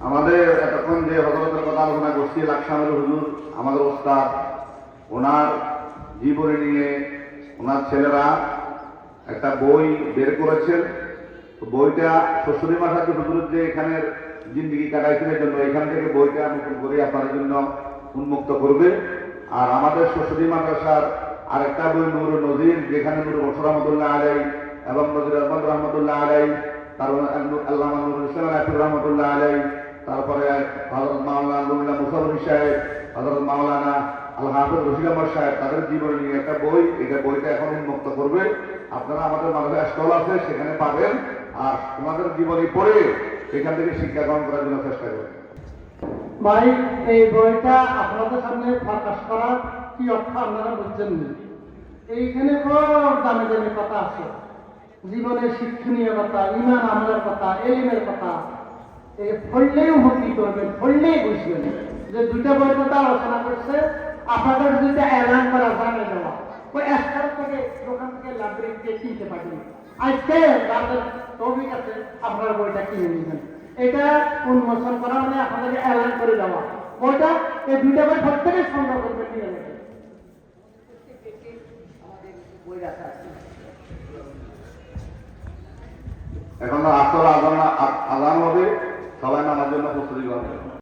আমাদের এতক্ষণ যে হযরতের কথা আলোচনা করছি, লাকসামের হুজুর আমাদের ওস্তাদ, ওনার জীবনী নিয়ে ওনার ছেলেরা একটা বই বের করেছেন। বইটা শ্বশুরি মাসার হুজুরের যে এখানের জিন্দিগি কাটাইছিলের জন্য এখান থেকে বইটা নতুন করে আপনাদের জন্য উন্মুক্ত করবে। আর আমাদের শ্বশুরি মাদ্রাসার আরেকটা বই নূর নজির, যেখানে নূর বশর রহমতুল্লাহ আলাই এবং নজির আহমদ রহমতুল্লাহ আলাই, তারপর আল্লামা নুরুল ইসলাম রাফি রহমতুল্লাহ আলাই, তারপরে হযরত মাওলানা নুরুল্লাহ মুসাফির সাহেব, হযরত মাওলানা আল হাফিজ রশিদ আহমদ সাহেব, তাদের জীবনী নিয়ে একটা বই, এটা বইটা এখন উন্মুক্ত করবে। আপনারা আমাদের মাদ্রাসা স্টল আছে, সেখানে পাবেন। আর তোমাদের জীবনী পড়ে এখান থেকে শিক্ষা গ্রহণ করার জন্য চেষ্টা করবেন। ভাই, এই বইটা আপনাদের সামনে প্রকাশ করার কি অর্থ আপনারা বুঝছেন না। এইখানে খুব দামি দামি কথা আছে, জীবনের শিক্ষণীয় কথা, ইমান আমলের কথা, এলিমের কথা। পড়লেই উপকৃত করবেন, পড়লেই বুঝবেন যে দুইটা বই কথা আলোচনা করছে। আপনাদের দুইটা এলান করা জানিয়ে দেওয়া, ওই একটার থেকে দোকান থেকে লাইব্রেরি থেকে কিনতে পারবেন। আজকে যাদের তৌফিক আছে আপনারা বইটা কিনে নেবেন। এটা উন্মোচন করা মানে আপনাদেরকে এলান করে দেওয়া। বইটা এই দুইটা বই প্রত্যেকে সংগ্রহ করবে, নিয়ে নেবেন। এখন আসর আজান হবে, সবাই নামার জন্য প্রস্তুতি গ্রহণ করবে।